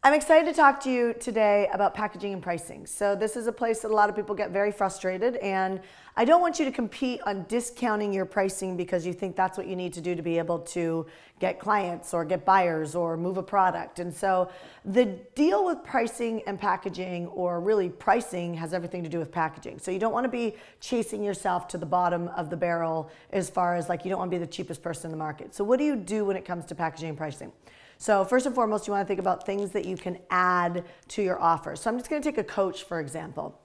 I'm excited to talk to you today about packaging and pricing. So this is a place that a lot of people get very frustrated, and I don't want you to compete on discounting your pricing because you think that's what you need to do to be able to get clients or get buyers or move a product. And so the deal with pricing and packaging, or really pricing, has everything to do with packaging. So you don't want to be chasing yourself to the bottom of the barrel as far as like you don't want to be the cheapest person in the market. So what do you do when it comes to packaging and pricing? So first and foremost, you want to think about things that you can add to your offer. So I'm just going to take a coach, for example.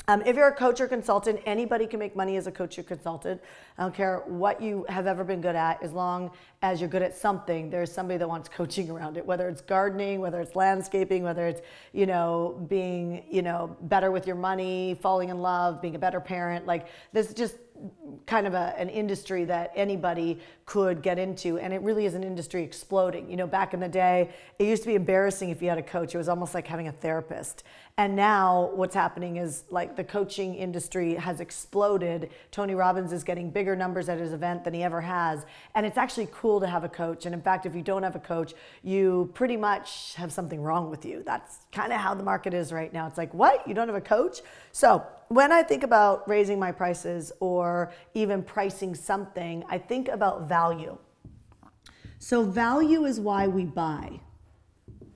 If you're a coach or consultant, anybody can make money as a coach or consultant. I don't care what you have ever been good at, as long as you're good at something, there's somebody that wants coaching around it, whether it's gardening, whether it's landscaping, whether it's, being, better with your money, falling in love, being a better parent. Like, this is just kind of an industry that anybody could get into, and it really is an industry exploding. Back in the day, it used to be embarrassing if you had a coach. It was almost like having a therapist. And now what's happening is, like, the coaching industry has exploded. Tony Robbins is getting bigger numbers at his event than he ever has, and it's actually cool to have a coach. And in fact, if you don't have a coach, you pretty much have something wrong with you. That's kind of how the market is right now. It's like, what? You don't have a coach? So when I think about raising my prices or even pricing something, I think about value. So value is why we buy.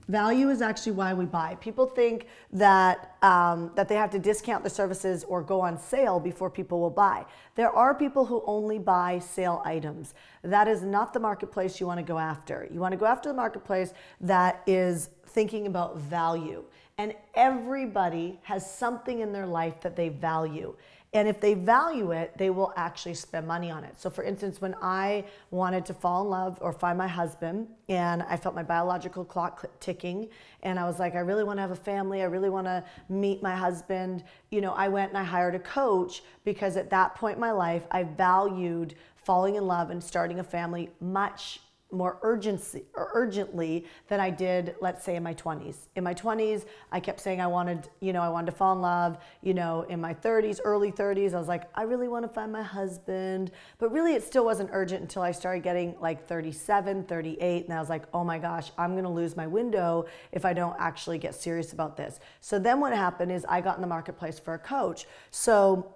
Value is actually why we buy. People think that that they have to discount the services or go on sale before people will buy. There are people who only buy sale items. That is not the marketplace you want to go after. You want to go after the marketplace that is thinking about value. And everybody has something in their life that they value. And if they value it, they will actually spend money on it. So for instance, when I wanted to fall in love or find my husband, and I felt my biological clock ticking, and I was like, I really want to have a family, I really want to meet my husband, I went and I hired a coach, because at that point in my life, I valued falling in love and starting a family much more urgently than I did, let's say, in my 20s. In my 20s, I kept saying I wanted to fall in love. In my 30s, early 30s, I was like, I really want to find my husband. But really, it still wasn't urgent until I started getting like 37, 38, and I was like, oh my gosh, I'm going to lose my window if I don't actually get serious about this. So then what happened is I got in the marketplace for a coach. So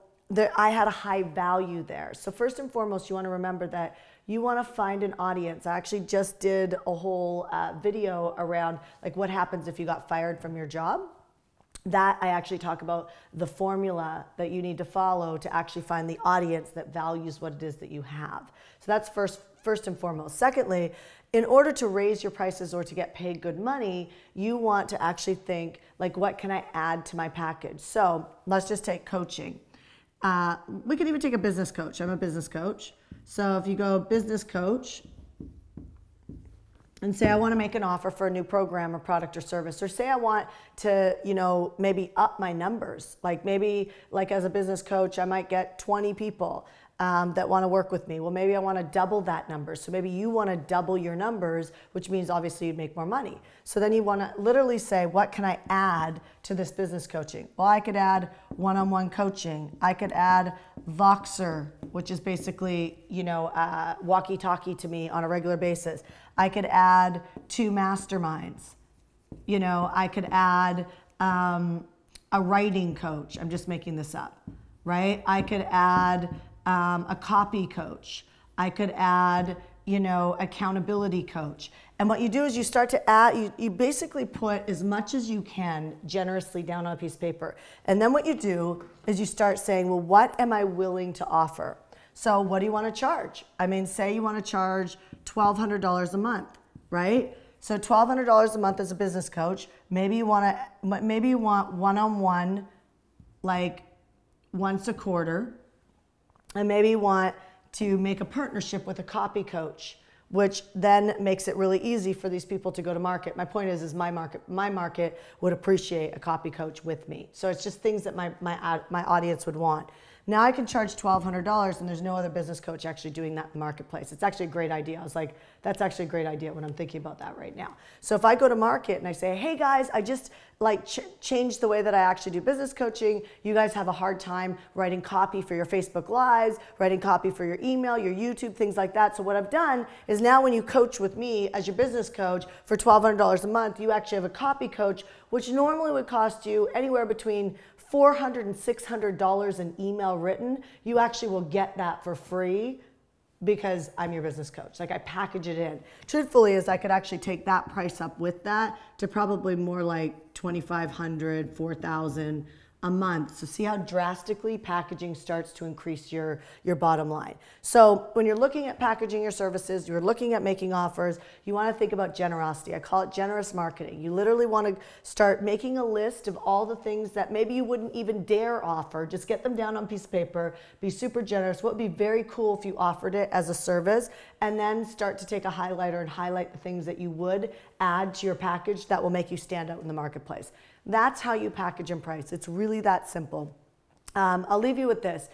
I had a high value there. So first and foremost, you want to remember that you want to find an audience. I actually just did a whole video around like what happens if you got fired from your job. That I actually talk about the formula that you need to follow to actually find the audience that values what it is that you have. So that's first and foremost. Secondly, in order to raise your prices or to get paid good money, you want to actually think like, what can I add to my package? So let's just take coaching. We could even take a business coach. I'm a business coach. So if you go business coach and say I want to make an offer for a new program or product or service, or say I want to, maybe up my numbers. Like maybe like as a business coach, I might get 20 people that want to work with me. Well, maybe I want to double that number. So maybe you want to double your numbers, which means obviously you'd make more money. So then you want to literally say, what can I add to this business coaching? Well, I could add one-on-one coaching. I could add Voxer, which is basically, walkie-talkie to me on a regular basis. I could add 2 masterminds. I could add a writing coach. I'm just making this up, right? I could add a copy coach. I could add, accountability coach. And what you do is you start to add, you basically put as much as you can generously down on a piece of paper. And then what you do is you start saying, well, what am I willing to offer? So what do you want to charge? I mean, say you want to charge $1,200 a month, right? So $1,200 a month as a business coach. Maybe you want one-on-one, like once a quarter. And maybe you want to make a partnership with a copy coach, which then makes it really easy for these people to go to market. My point is my market would appreciate a copy coach with me. So it's just things that my audience would want. Now I can charge $1,200 and there's no other business coach actually doing that in the marketplace. It's actually a great idea. I was like, that's actually a great idea when I'm thinking about that right now. So if I go to market and I say, hey guys, I just changed the way that I actually do business coaching. You guys have a hard time writing copy for your Facebook Lives, writing copy for your email, your YouTube, things like that. So what I've done is now when you coach with me as your business coach for $1,200 a month, you actually have a copy coach, which normally would cost you anywhere between $400 and $600 in email written. You actually will get that for free because I'm your business coach. Like I package it in. Truthfully is I could actually take that price up with that to probably more like $2,500, $4,000 a month. So see how drastically packaging starts to increase your bottom line. So when you're looking at packaging your services, you're looking at making offers, you want to think about generosity. I call it generous marketing. You literally want to start making a list of all the things that maybe you wouldn't even dare offer. Just get them down on a piece of paper, be super generous. What would be very cool if you offered it as a service, and then start to take a highlighter and highlight the things that you would add to your package that will make you stand out in the marketplace. That's how you package and price. It's really that simple. I'll leave you with this.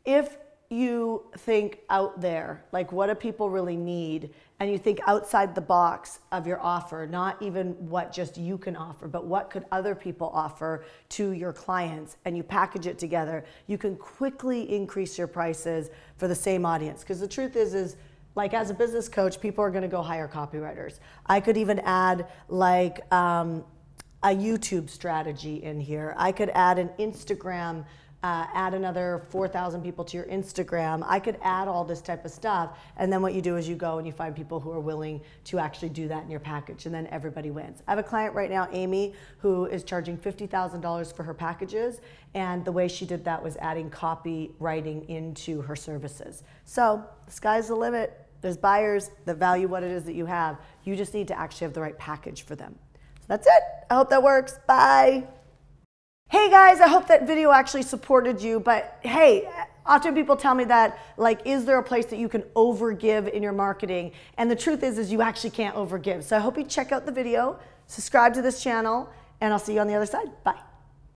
If you think out there, like what do people really need, and you think outside the box of your offer, not even what just you can offer, but what could other people offer to your clients, and you package it together, you can quickly increase your prices for the same audience. Because the truth is like as a business coach, people are gonna go hire copywriters. I could even add like, a YouTube strategy in here. I could add an Instagram, add another 4,000 people to your Instagram. I could add all this type of stuff. And then what you do is you go and you find people who are willing to actually do that in your package, and then everybody wins. I have a client right now, Amy, who is charging $50,000 for her packages. And the way she did that was adding copywriting into her services. So the sky's the limit. There's buyers that value what it is that you have. You just need to actually have the right package for them. That's it. I hope that works. Bye. Hey guys, I hope that video actually supported you, but hey, often people tell me that, like, is there a place that you can overgive in your marketing? And the truth is you actually can't overgive. So I hope you check out the video, subscribe to this channel, and I'll see you on the other side. Bye.